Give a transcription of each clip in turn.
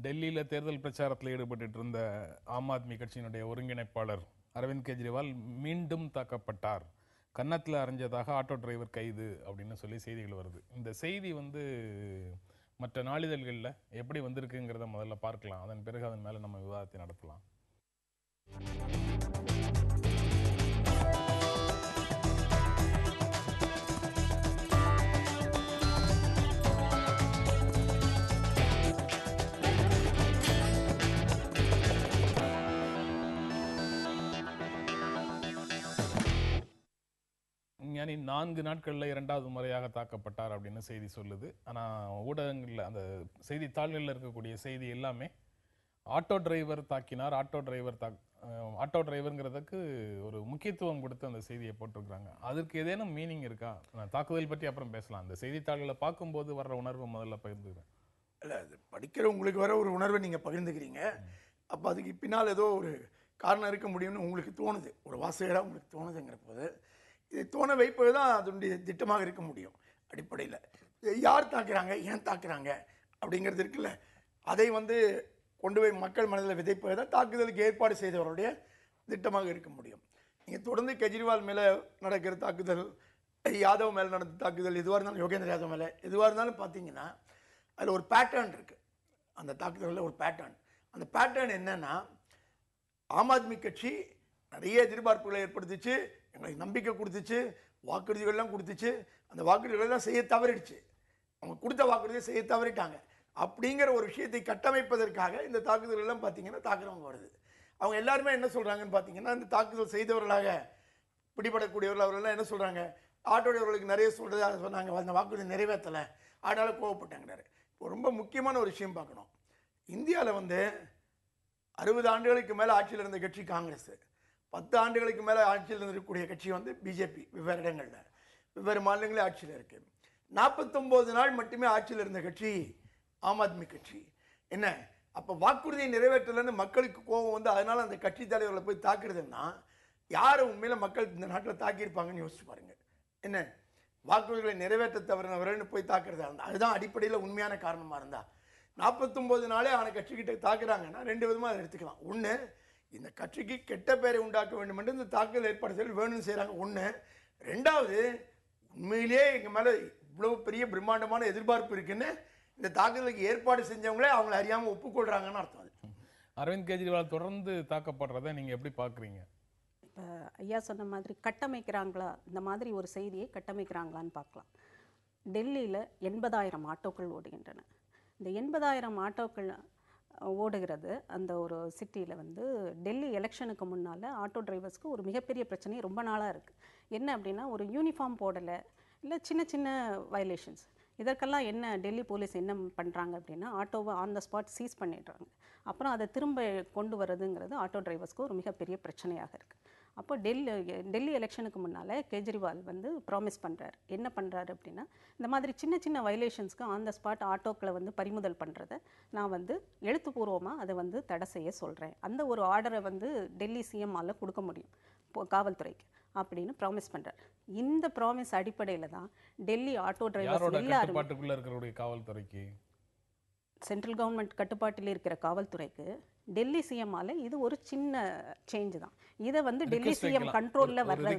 டெல்லியில் தேர்தல் பிரச்சாரத்தில் ஈடுபட்டு இருந்த ஆம் ஆத்மி கட்சியினுடைய ஒருங்கிணைப்பாளர் அரவிந்த் கெஜ்ரிவால் மீண்டும் தாக்கப்பட்டார், கன்னத்தில் அரைஞ்சதாக ஆட்டோ டிரைவர் கைது அப்படின்னு சொல்லி செய்திகள் வருது. இந்த செய்தி மற்ற நாளிதழ்களில் எப்படி வந்திருக்குங்கிறத முதல்ல பார்க்கலாம், அதன் பிறகு அதன் மேலே நம்ம விவாதத்தை நடத்தலாம். ஞானி 4 நாட்களில் 2வது முறையாக தாக்கப்பட்டார் அப்படின்னு செய்தி சொல்லுது. ஆனால் ஊடகங்களில் அந்த செய்தித்தாள்களில் இருக்கக்கூடிய செய்தி எல்லாமே ஆட்டோ டிரைவர் தாக்கினார், ஆட்டோ டிரைவருங்கிறதுக்கு ஒரு முக்கியத்துவம் கொடுத்து அந்த செய்தியை போட்டிருக்கிறாங்க. அதற்கு ஏதேனும் மீனிங் இருக்கா? தாக்குதல் பற்றி அப்புறம் பேசலாம். அந்த செய்தித்தாள்களை பார்க்கும்போது வர்ற உணர்வு முதல்ல பகிர்ந்துக்கிறேன். இல்லை, அது படிக்கிற உங்களுக்கு வர ஒரு உணர்வை நீங்கள் பகிர்ந்துக்கிறீங்க. அப்போ அதுக்கு பின்னால் ஏதோ ஒரு காரணம் இருக்க முடியும்னு உங்களுக்கு தோணுது, ஒரு வாசகராக உங்களுக்கு தோணுதுங்கிற போது இதை தோண வைப்பது தான் அதனுடைய திட்டமாக இருக்க முடியும். அடிப்படையில் யார் தாக்குறாங்க, ஏன் தாக்குறாங்க அப்படிங்கிறது இருக்குல்ல, அதை கொண்டு போய் மக்கள் மனதில் விதைப்பது தான் தாக்குதலுக்கு ஏற்பாடு செய்தவருடைய திட்டமாக இருக்க முடியும். நீங்கள் தொடர்ந்து கெஜ்ரிவால் மேலே நடக்கிற தாக்குதல், யாதவ் மேலே நடந்த தாக்குதல், எதுவாக இருந்தாலும் யோகேந்திர யாதவ் மேலே எதுவாக இருந்தாலும் பார்த்தீங்கன்னா அதில் ஒரு பேட்டர்ன் இருக்குது. அந்த தாக்குதலில் ஒரு பேட்டர்ன், அந்த பேட்டர்ன் என்னன்னா, ஆம் ஆத்மி கட்சி நிறைய எதிர்பார்ப்புகளை ஏற்படுத்திச்சு, எங்களுக்கு நம்பிக்கை கொடுத்துச்சு, வாக்குறுதிகள்லாம் கொடுத்துச்சு, அந்த வாக்குறுதிகளெல்லாம் செய்ய தவறிடுச்சு, அவங்க கொடுத்த வாக்குறுதியை செய்ய தவறிட்டாங்க. அப்படிங்கிற ஒரு விஷயத்தை கட்டமைப்பதற்காக இந்த தாக்குதல்கள்லாம் பார்த்தீங்கன்னா தாக்குறவங்க வருது. அவங்க எல்லாருமே என்ன சொல்கிறாங்கன்னு பார்த்தீங்கன்னா, இந்த தாக்குதல் செய்தவர்களாக பிடிபடக்கூடியவர்கள் அவர்கள்லாம் என்ன சொல்கிறாங்க, ஆட்டோடையவர்களுக்கு நிறைய சொல்கிறதா சொன்னாங்க, அந்த வாக்குறுதி நிறைவேற்றலை, அதனால் கோவப்பட்டாங்கிறாரு. இப்போ ரொம்ப முக்கியமான ஒரு விஷயம் பார்க்கணும். இந்தியாவில் 60 ஆண்டுகளுக்கு மேலே ஆட்சியில் இருந்த கட்சி காங்கிரஸ், 10 ஆண்டுகளுக்கு மேலே ஆட்சியில் இருக்கக்கூடிய கட்சி பிஜேபி. வெவ்வேறு இடங்களில் வெவ்வேறு மாநிலங்களே ஆட்சியில் இருக்குது. 49 நாள் மட்டுமே ஆட்சியில் இருந்த கட்சி ஆம் ஆத்மி கட்சி. என்ன அப்போ வாக்குறுதியை நிறைவேற்றலைன்னு மக்களுக்கு கோபம் அதனால் அந்த கட்சி தலைவர்களை போய் தாக்குறதுன்னா யாரை உண்மையில் மக்கள் இந்த நாட்டில் தாக்கியிருப்பாங்கன்னு யோசிச்சு பாருங்க. என்ன வாக்குறுதிகளை நிறைவேற்ற தவறினவர்கள்னு போய் தாக்குறதா இருந்தால் அதுதான் அடிப்படையில் உண்மையான காரணமாக இருந்தால் 49 நாளே அவனை கட்சிக்கிட்ட தாக்குறாங்கன்னா 2 விதமாக அதை எடுத்துக்கலாம். ஒன்று, இந்த கட்சிக்கு கெட்ட பேரை உண்டாக்க வேண்டும் என்று இந்த தாக்குதல் ஏற்பாடு செய்ய வேணும்னு செய்கிறாங்க. ஒன்று. ரெண்டாவது, உண்மையிலேயே எங்கள் மேலே இவ்வளோ பெரிய பிரம்மாண்டமான எதிர்பார்ப்பு இருக்குன்னு இந்த தாக்குதலுக்கு ஏற்பாடு செஞ்சவங்களே அவங்கள அறியாமல் ஒப்புக்கொள்கிறாங்கன்னு அர்த்தம். அது அரவிந்த் கெஜ்ரிவால் தொடர்ந்து தாக்கப்படுறதை நீங்கள் எப்படி பார்க்குறீங்க? இப்போ ஐயா சொன்ன மாதிரி கட்டமைக்கிறாங்களா, இந்த மாதிரி ஒரு செய்தியை கட்டமைக்கிறாங்களான்னு பார்க்கலாம். டெல்லியில் 80,000 ஆட்டோக்கள் ஓடுகின்றன. இந்த 80,000 ஆட்டோக்கள் ஓடுகிறது அந்த ஒரு சிட்டியில் டெல்லி எலெக்ஷனுக்கு முன்னால் ஆட்டோ டிரைவர்ஸ்க்கு ஒரு மிகப்பெரிய பிரச்சனை ரொம்ப நாளாக இருக்குது. என்ன அப்படின்னா, ஒரு யூனிஃபார்ம் போடலை, இல்லை சின்ன சின்ன வயலேஷன்ஸ். இதற்கெல்லாம் என்ன டெல்லி போலீஸ் என்ன பண்ணுறாங்க அப்படின்னா, ஆட்டோவை ஆன் த ஸ்பாட் சீஸ் பண்ணிடுறாங்க. அப்புறம் அதை திரும்ப கொண்டு வரதுங்கிறது ஆட்டோ டிரைவர்ஸ்க்கு ஒரு மிகப்பெரிய பிரச்சனையாக இருக்குது. அப்போ டெல்லி எலெக்ஷனுக்கு முன்னால் கெஜ்ரிவால் ப்ராமிஸ் பண்ணுறாரு. என்ன பண்ணுறாரு அப்படின்னா, இந்த மாதிரி சின்ன சின்ன வயலேஷன்ஸ்க்கு ஆன் த ஸ்பாட் ஆட்டோக்களை பறிமுதல் பண்ணுறதை நான் எழுத்துப்பூர்வமாக அதை தடை செய்ய சொல்கிறேன். அந்த ஒரு ஆர்டரை டெல்லி சிஎம்மால் கொடுக்க முடியும் காவல்துறைக்கு அப்படின்னு ப்ராமிஸ் பண்ணுறாரு. இந்த ப்ராமிஸ் அடிப்படையில் தான் டெல்லி ஆட்டோ டிரைவர்ஸ் எல்லாரும் காவல்துறைக்கு, சென்ட்ரல் கவர்மெண்ட் கட்டுப்பாட்டில் இருக்கிற காவல்துறைக்கு டெல்லி சிஎம்மால இது ஒரு சின்ன சேஞ்ச் தான். இதை டெல்லி சிஎம் கண்ட்ரோல்ல வர்ற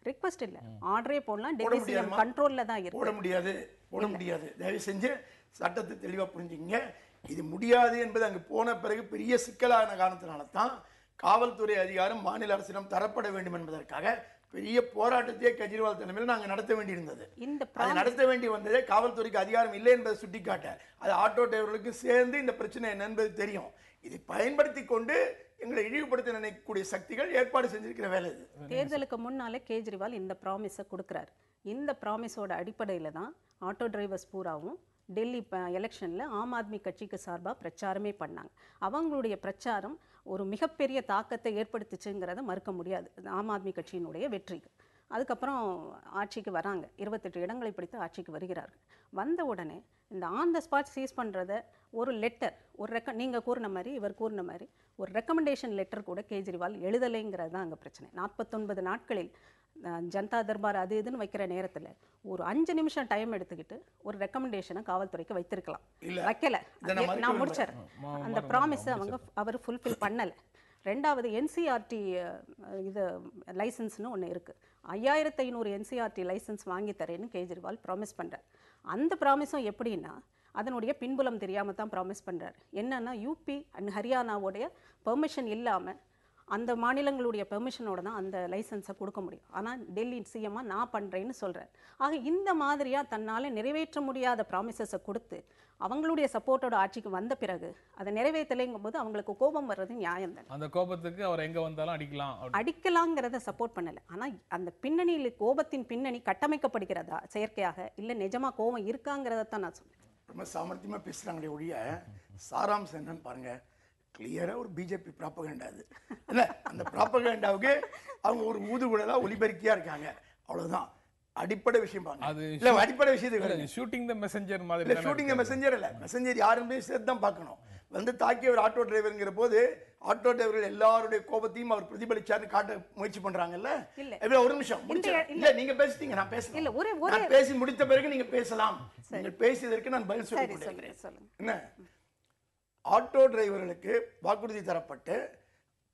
ரிக்வெஸ்ட் இல்லை, ஆர்டரே போடலாம். டெல்லி சிஎம் கண்ட்ரோல்ல தான் இருக்கு. போட முடியாது. தயவு செஞ்சு சட்டத்தை தெளிவாக புரிஞ்சுங்க. இது முடியாது என்பது அங்கே போன பிறகு பெரிய சிக்கலான காரணத்தினால தான் காவல்துறை அதிகாரம் மாநில அரசிடம் தரப்பட வேண்டும் என்பதற்காக பெரிய போராட்டத்தையே கெஜ்ரிவால் தலைமையில் நாங்கள் நடத்த வேண்டியிருந்தது. அதை நடத்த வேண்டி வந்ததே காவல்துறைக்கு அதிகாரம் இல்லை என்பதை சுட்டிக்காட்ட, அது ஆட்டோ டிரைவர்களுக்கு சேர்ந்து இந்த பிரச்சனை என்ன என்பது தெரியும். இதை பயன்படுத்தி கொண்டு எங்களை இழிவுபடுத்த நினைக்கக்கூடிய சக்திகள் ஏற்பாடு செஞ்சிருக்கிற வேலை இது. தேர்தலுக்கு முன்னாலே கெஜ்ரிவால் இந்த ப்ராமிஸை கொடுக்குறாரு. இந்த ப்ராமிஸோட அடிப்படையில் தான் ஆட்டோ டிரைவர்ஸ் பூராவும் டெல்லி எலெக்ஷனில் ஆம் ஆத்மி கட்சிக்கு சார்பாக பிரச்சாரமே பண்ணாங்க. அவங்களுடைய பிரச்சாரம் ஒரு மிகப்பெரிய தாக்கத்தை ஏற்படுத்துச்சுங்கிறத மறுக்க முடியாது ஆம் ஆத்மி கட்சியினுடைய வெற்றிக்கு. அதுக்கப்புறம் ஆட்சிக்கு வராங்க, 28 இடங்களை பிடித்து ஆட்சிக்கு வருகிறார்கள். வந்த உடனே இந்த ஆன் த ஸ்பாட் சீஸ் பண்ணுறத ஒரு லெட்டர், நீங்கள் கூறின மாதிரி இவர் கூறின மாதிரி ஒரு ரெக்கமெண்டேஷன் லெட்டர் கூட கெஜ்ரிவால் எழுதலைங்கிறது தான் அங்கே பிரச்சனை. 49 நாட்களில் ஜனதா தர்பார் அது இதுன்னு வைக்கிற நேரத்தில் ஒரு 5 நிமிஷம் டைம் எடுத்துக்கிட்டு ஒரு ரெக்கமெண்டேஷனை காவல்துறைக்கு வைத்திருக்கலாம். வைக்கல. நான் முடிச்சிடறேன். அந்த ப்ராமிஸை அவர் ஃபுல்ஃபில் பண்ணலை. ரெண்டாவது என்சிஆர்டி இது லைசன்ஸ்னு ஒன்று இருக்குது. 5500 என்சிஆர்டி லைசன்ஸ் வாங்கி தரேன்னு கேஜ்ரிவால் ப்ராமிஸ் பண்ணுறார். அந்த ப்ராமிஸும் எப்படின்னா அதனுடைய பின்புலம் தெரியாமல் தான் ப்ராமிஸ் பண்ணுறார். என்னன்னா யூபி அண்ட் ஹரியானாவுடைய பெர்மிஷன் இல்லாமல் அந்த மாநிலங்களுடைய பெர்மிஷனோட தான் அந்த லைசன்ஸை கொடுக்க முடியும். ஆனால் டெல்லி சிஎம்மாக நான் பண்ணுறேன்னு சொல்கிறார். ஆக இந்த மாதிரியாக தன்னால் நிறைவேற்ற முடியாத ப்ராமிசஸை கொடுத்து அவங்களுடைய சப்போர்ட்டோட ஆட்சிக்கு வந்த பிறகு அதை நிறைவேற்றலைங்கும் போது அவங்களுக்கு கோபம் வர்றது நியாயம் தான். அந்த கோபத்துக்கு அவர் எங்கே வந்தாலும் அடிக்கலாங்கிறத சப்போர்ட் பண்ணலை. ஆனால் அந்த பின்னணியில் கோபத்தின் பின்னணி கட்டமைக்கப்படுகிறதா செயற்கையாக, இல்லை நிஜமாக கோபம் இருக்காங்கிறத தான் நான் சொல்றேன். ரொம்ப சாமர்த்தியமாக பேசுகிறாங்களே ஒழிய சாராம்சம் என்னன்னு பாருங்க. கிளியராக ஒரு பிஜேபி ப்ராப்பகண்டா அது இல்லை. அந்த ப்ராப்பகண்டாவுக்கு அவங்க ஒரு ஊதுகுழலாக ஒலிபெருக்கியாக இருக்காங்க, அவ்வளோதான். அடிப்படை விஷயம் பாருங்க. அது இல்லை அடிப்படை விஷயத்துக்கு ஷூட்டிங் த மெசஞ்சர் மாதிரி இல்லை. ஷூட்டிங் த மெசஞ்சர் இல்லை, மெசஞ்சர் யாருமே சேர்த்து தான் பார்க்கணும். வந்து தாக்கிய ஒரு ஆட்டோ டிரைவருங்கிற போது ஆட்டோ டிரைவர்கள் எல்லாருடைய கோபத்தையும் அவர் பிரதிபலிச்சாருன்னு காட்ட முயற்சி பண்றாங்கல்ல. இல்ல ஒரு நிமிஷம் இல்ல, நீங்க பேசிட்டீங்க, நான் பேசுறேன். நான் பேசி முடித்த பிறகு நீங்க பேசலாம். நீங்கள் பேசியதற்கு நான் பதில் சொல்லிக்கிறேன். என்ன, ஆட்டோ டிரைவர்களுக்கு வாக்குறுதி தரப்பட்டு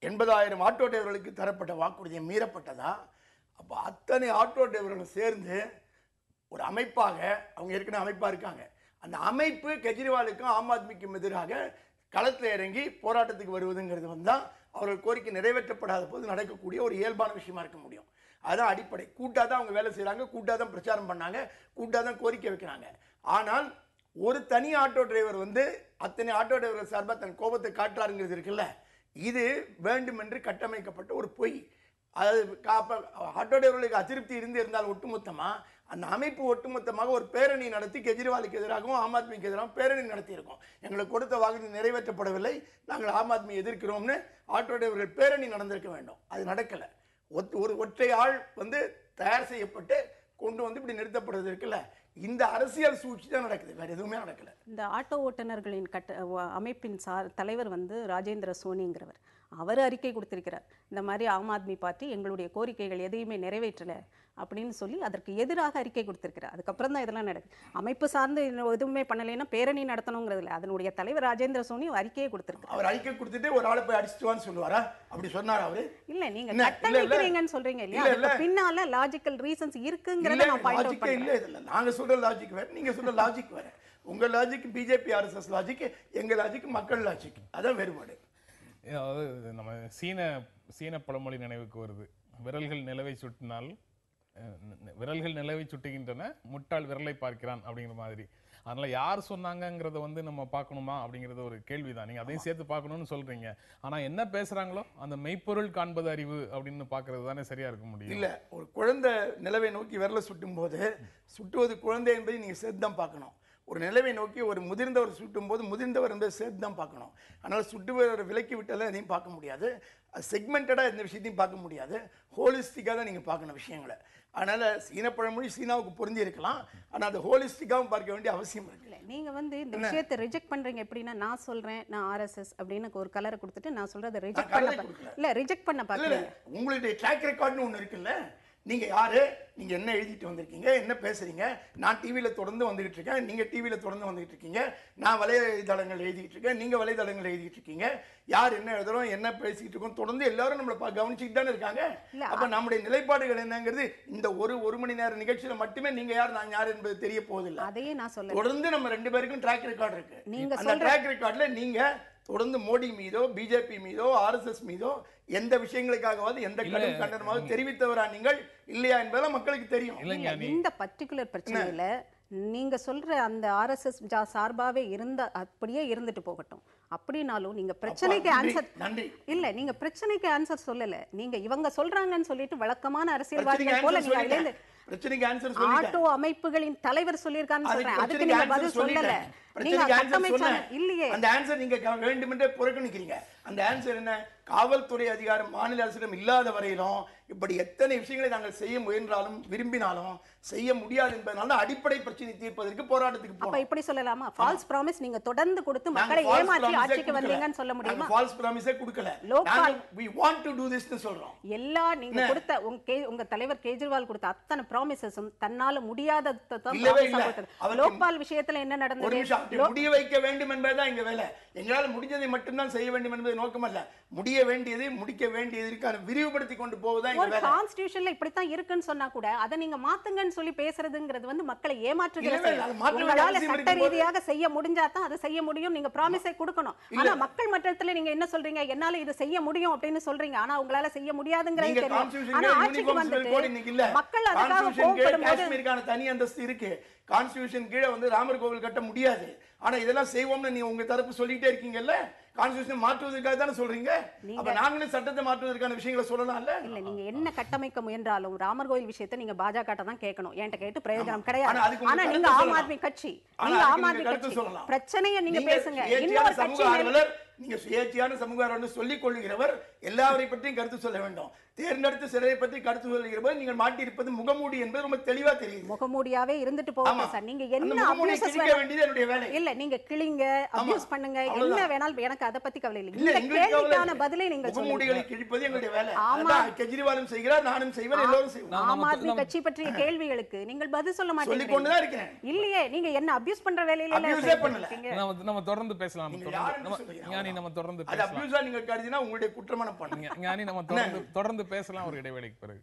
80,000 ஆட்டோ டிரைவர்களுக்கு தரப்பட்ட வாக்குறுதியை மீறப்பட்டதா? அப்போ அத்தனை ஆட்டோ டிரைவர்களும் சேர்ந்து ஒரு அமைப்பாக, அவங்க ஏற்கனவே அமைப்பாக இருக்காங்க, அந்த அமைப்பு கெஜ்ரிவாலுக்கும் ஆம் ஆத்மிக்கும் எதிராக களத்தில் இறங்கி போராட்டத்துக்கு வருவதுங்கிறது வந்தால் அவர்கள் கோரிக்கை நிறைவேற்றப்படாத போது நடக்கக்கூடிய ஒரு இயல்பான விஷயமா இருக்க முடியும். அதுதான் அடிப்படை. கூட்டாக தான் அவங்க வேலை செய்கிறாங்க, கூட்டாக தான் பிரச்சாரம் பண்ணாங்க, கூட்டாக தான் கோரிக்கை வைக்கிறாங்க. ஆனால் ஒரு தனி ஆட்டோ டிரைவர் வந்து அத்தனை ஆட்டோ டிரைவர்கள் சார்பாக தன் கோபத்தை காட்டுறாருங்கிறது இருக்குல்ல, இது வேண்டுமென்று கட்டமைக்கப்பட்ட ஒரு பொய். அதாவது ஆட்டோ டிரைவர்களுக்கு அதிருப்தி இருந்தால் ஒட்டுமொத்தமாக அந்த அமைப்பு ஒட்டுமொத்தமாக ஒரு பேரணி நடத்தி கெஜ்ரிவாலுக்கு எதிராகவும் ஆம் ஆத்மிக்கு எதிராகவும் பேரணி நடத்தியிருக்கோம். எங்களுக்கு கொடுத்த வாக்குறுதி நிறைவேற்றப்படவில்லை, நாங்கள் ஆம் ஆத்மி எதிர்க்கிறோம்னு ஆட்டோ டிரைவர்கள் பேரணி நடந்திருக்க வேண்டும். அது நடக்கலை. ஒரு ஒற்றை ஆள் வந்து தயார் செய்யப்பட்டு கொண்டு வந்து இப்படி நிறுத்தப்படுறது இருக்குல்ல, இந்த அரசியல் சூழ்ச்சி தான் நடக்குது, வேற எதுவுமே நடக்கல. இந்த ஆட்டோ ஓட்டுநர்களின் அமைப்பின் தலைவர் வந்து ராஜேந்திர சோனிங்கிறவர், அவர் அறிக்கை கொடுத்திருக்கிறார். இந்த மாதிரி ஆம் ஆத்மி பார்ட்டி எங்களுடைய கோரிக்கைகள் எதையுமே நிறைவேற்றலை அப்படின்னு சொல்லி அதற்கு எதிராக அறிக்கை கொடுத்திருக்கிறார். அதுக்கப்புறம் தான் இதெல்லாம் நடக்குது. அமைப்பு சார்ந்து எதுவுமே பண்ணலைன்னா பேரணி நடத்தணுங்கிறதுல அதனுடைய தலைவர் ராஜேந்திர சோனி அறிக்கையை கொடுத்திருக்காரு. அவர் அறிக்கை கொடுத்துட்டு ஒரு ஆளை போய் அடிச்சுட்டுவான்னு சொல்லுவாரா? அப்படி சொன்னார் அவரு? இல்ல, நீங்க கட்டமைக்கிறீங்கன்னு சொல்றீங்க இல்லையா, அதுக்கு பின்னால லாஜிக்கல் ரீசன்ஸ் இருக்குங்கறத நான் பாயிண்ட் அவுட் பண்றேன். இல்ல, நாங்க சொல்ற லாஜிக் வேற, நீங்க சொல்ற லாஜிக் வேற. உங்க லாஜிக் பிஜேபி ஆர்எஸ்எஸ் லாஜிக், எங்க லாஜிக் மக்கள் லாஜிக், அதான் வேறுபாடு. நம்ம சீன பழமொழி நினைவுக்கு வருது, விரல்கள் நிலவை சுட்டினால் விரல்கள் நிலவை சுட்டுகின்றன, முட்டாள் விரலை பார்க்கிறான் அப்படிங்கிற மாதிரி. அதனால யார் சொன்னாங்கிறத வந்து நம்ம பார்க்கணுமா அப்படிங்கிறது ஒரு கேள்விதான். நீங்க அதையும் சேர்த்து பார்க்கணும்னு சொல்றீங்க. ஆனா என்ன பேசுறாங்களோ அந்த மெய்ப்பொருள் காண்பது அறிவு அப்படின்னு பார்க்கறது தானே சரியா இருக்க முடியும். இல்ல, ஒரு குழந்தை நிலவை நோக்கி விரலை சுட்டும் போது சுட்டுவது குழந்தை என்பதை நீங்க சேர்த்து தான் பார்க்கணும். ஒரு நிலவை நோக்கி ஒரு முதிர்ந்தவர் சுட்டும் போது முதிர்ந்தவர் என்பதை சேர்த்து தான் பார்க்கணும். அதனால் சுட்டுவர் விலக்கி விட்டாலும் எதையும் பார்க்க முடியாது, செக்மெண்டடாக எந்த விஷயத்தையும் பார்க்க முடியாது, ஹோலிஸ்டிக்காக தான் நீங்கள் பார்க்கணும் விஷயங்களை. அதனால் சீன பழமொழி சீனாவுக்கு பொருந்தி இருக்கலாம், ஆனால் அது ஹோலிஸ்டிக்காகவும் பார்க்க வேண்டிய அவசியம் இல்லை. நீங்கள் வந்து இந்த விஷயத்தை ரிஜெக்ட் பண்ணுறீங்க. எப்படின்னா நான் சொல்கிறேன் நான் ஆர்எஸ்எஸ் அப்படின்னு ஒரு கலரை கொடுத்துட்டு நான் சொல்கிறத ரிஜெக்ட் பண்ண இல்லை, ரிஜெக்ட் பண்ண பார்க்கல. உங்களுடைய ட்ராக் ரெக்கார்ட்னு ஒன்று இருக்குல்ல, நீங்கள் யார், நீங்கள் என்ன எழுதிட்டு வந்திருக்கீங்க, என்ன பேசுகிறீங்க, நான் டிவியில் தொடர்ந்து வந்துகிட்டு இருக்கேன், நீங்கள் டிவியில் தொடர்ந்து வந்துகிட்டு இருக்கீங்க, நான் வலைதளங்கள் எழுதிட்டு இருக்கேன், நீங்கள் வலைதளங்கள் எழுதிட்டு இருக்கீங்க, யார் என்ன எழுதுறோம் என்ன பேசிக்கிட்டு இருக்கோம் தொடர்ந்து எல்லாரும் நம்மளை கவனிச்சுட்டு தானே இருக்காங்க. அப்போ நம்முடைய நிலைப்பாடுகள் என்னங்கிறது இந்த ஒரு மணி நேர நிகழ்ச்சியில் மட்டுமே நீங்கள் யார் நான் யார் என்பது தெரிய போவதில்லை. அதையே நான் சொல்ல தொடர்ந்து நம்ம 2 பேருக்கும் ட்ராக் ரெக்கார்டு இருக்கு. அந்த ட்ராக் ரெக்கார்டில் நீங்கள் தொடர்ந்து மோடி மீதோ பிஜேபி மீதோ ஆர்எஸ்எஸ் மீதோ எந்த விஷயங்களுக்காகவாது எந்த கடும் கண்டனமாவது தெரிவித்தவரா நீங்கள் இல்லையா என்பதெல்லாம் மக்களுக்கு தெரியும். இந்த பர்டிகுலர் பிரச்சனையில நீங்க சொல்ற அந்த ஆர்எஸ்எஸ் சார்பாவே இருந்த அப்படியே இருந்துட்டு போகட்டும். அப்படினாலும் நீங்க பிரச்சனைக்கு ஆன்சர் இல்ல, நீங்க பிரச்சனைக்கு ஆன்சர் சொல்லல, நீங்க இவங்க சொல்றாங்கன்னு சொல்லிட்டு வழக்கமான அரசியல்வாதிகள் போல நீங்க அதுல பிரச்சனைக்கு ஆன்சர் சொல்லிட்டேன். ஆட்டோ அமைப்புகளின் தலைவர் சொல்லிருக்கான்னு சொல்றேன், அதுக்கு நீங்க பதில் சொல்லல. நீங்க கட்டமைச்சா இல்லையே, அந்த ஆன்சர் நீங்க வேண்டுமென்றே புறக்கணிக்கிறீங்க. அந்த ஆன்சர் என்ன? காவல்துறை அதிகாரம் மாநில அரசிடம் இல்லாத வரையிலும் இப்படி எத்தனை விஷயங்களை நாங்கள் செய்ய முயன்றாலும் விரும்பினாலும் செய்ய முடியாது என்பதனால அடிப்படை பிரச்சனை தீர்ப்பதற்கு போராட்டத்துக்கு அப்ப போனோம். இப்படி சொல்லலாமா? ஃபால்ஸ் ப்ராமிஸ் நீங்க தொடர்ந்து கொடுத்து மக்களை ஏமாற்றி ஆட்சிக்கு வந்தீங்கன்னு சொல்ல முடியுமா? ஃபால்ஸ் ப்ராமிஸே கொடுக்கல. Local- நாங்க we want to do this ன்னு சொல்றோம். எல்லா நீங்க கொடுத்த உங்க தலைவர் கேஜ்ரிவால் கொடுத்த அத்தனை ப்ராமிசஸும் தன்னால முடியாததை தான் இல்லவே promise ஆ இல்ல. கொடுத்தது. அவருக்கு- லோக்பால் விஷயத்துல என்ன ஒரு நடந்தது? நிமிஷம், அப்படி முடிய வைக்க வேண்டும் என்பதுதான் எங்க வேலை. எங்களால் முடிஞ்சதை மட்டும்தான் செய்ய வேண்டும் என்பது நோக்கமல்ல. முடிய வேண்டியது முடிக்க வேண்டியதற்கான விரிவுபடுத்தி கொண்டு போவதுதான் எங்க ஒரு வேலை. கான்ஸ்டிடியூஷன்ல இப்படித்தான் இருக்குன்னு சொன்னா கூட அதை நீங்க மாத்துங்கன்னு சொல்லி பேசுறதுங்கிறது வந்து மக்களை ஏமாற்றுகிற இல்லவே இல்ல, செயல். அது மாற்ற வேண்டிய உங்களால அவசியம் சட்ட இருக்கும்போது- ரீதியாக செய்ய முடிஞ்சா தான் அதை செய்ய முடியும். நீங்க ப்ராமிஸை கொடுக்கணும். ஆனா மக்கள் மட்டத்துல நீங்க என்ன சொல்றீங்க? என்னால இது செய்ய முடியும் அப்படின்னு சொல்றீங்க. ஆனா உங்களால செய்ய முடியாதுங்கிறது நீங்க தெரியும். கான்ஸ்டிடியூஷன் ஆனா கீழ ஆட்சிக்கு யூனிஃபார்ம் சிவில் கோட் இன்னைக்கு இல்ல. வந்துட்டு மக்கள் அதுக்காக கான்ஸ்டிடியூஷன் கீழ கோவப்படும் போது காஷ்மீருக்கான தனி அந்தஸ்து இருக்கு. கான்ஸ்டிடியூஷன் கீழ வந்து ராமர் கோவில் கட்ட முடியாது. ஆனா இதெல்லாம் செய்வோம்னு நீங்க உங்க தரப்பு சொல்லிட்டே இருக்கீங்கல்ல. கான்ஸ்டிடியூஷன் மாற்றுவதற்காக தானே சொல்றீங்க. அப்ப நாங்களும் சட்டத்தை மாற்றுவதற்கான விஷயங்களை சொல்லலாம்ல. இல்ல நீங்க என்ன கட்டமைக்க முயன்றாலும் ராமர் கோயில் விஷயத்தை நீங்க பாஜக தான் கேட்கணும். என்கிட்ட கேட்டு பிரயோஜனம் ஆனா கிடையாது. அதுக்கு ஆனா உங்க நீங்க கருத்து ஆம் சொல்லலாம். ஆத்மி கட்சி, ஆனா நீங்க அதுக்கு ஆம் நீங்க ஆத்மி கருத்து கட்சி சொல்லலாம். பிரச்சனையை நீங்க பேசுங்க. சுயேட்சையான இன்னொரு சமூக கட்சி ஆர்வலர், நீங்க சுயேட்சையான சமூக ஆர்வலர் சொல்லிக் கொள்கிறவர் எல்லாவரை பற்றியும் கருத்து சொல்ல வேண்டும். தேர்ந்தெடுத்த சிலரை பற்றி கருத்து சொல்லுகிற போது நீங்கள் மாட்டியிருப்பது முகமூடி என்பது ரொம்ப தெளிவா தெரியுது. முகமூடியாவே இருந்துட்டு போகுங்க சார். நீங்க அந்த என்ன முகமூடியை அபியூசஸ் கிழிக்க வேண்டியது என்னுடைய வேலை. இல்ல நீங்க கிளிங்க அபியூஸ் பண்ணுங்க என்ன வேணாலும் எனக்கு அத பத்தி கவலை இல்லை. இல்ல, இந்த எங்களுக்கு கவலை கேள்விக்கான இல்லை. பதிலை நீங்க சொல்லுங்க. முகமூடிகளை கிழிப்பது எங்களுடைய வேலை. ஆமா. அதான் கெஜ்ரிவாலும் செய்கிறார், நானும் செய்வேன், எல்லாரும் செய்வோம். ஆம் ஆத்மி கட்சி பற்றிய கேள்விகளுக்கு நீங்கள் பதில் சொல்ல சொல்லிக் மாட்டீங்க. கொண்டுதான் இருக்கிறேன். இல்லையே நீங்க என்ன அபியூஸ் பண்ற வேலையில இல்ல Abuse ஏ பண்ணல. இருக்கீங்க. நம்ம தொடர்ந்து பேசலாம். நீங்க யாருன்னு சொல்லுங்க. ஞானி நம்ம தொடர்ந்து அது பேசலாம். அபியூஸா நீங்க கருதினா உங்களுடைய குற்றமான பண்ணுங்க. ஞானி நம்ம தொடர்ந்து பேசலாம் ஒரு இடைவேளைக்கு பிறகு.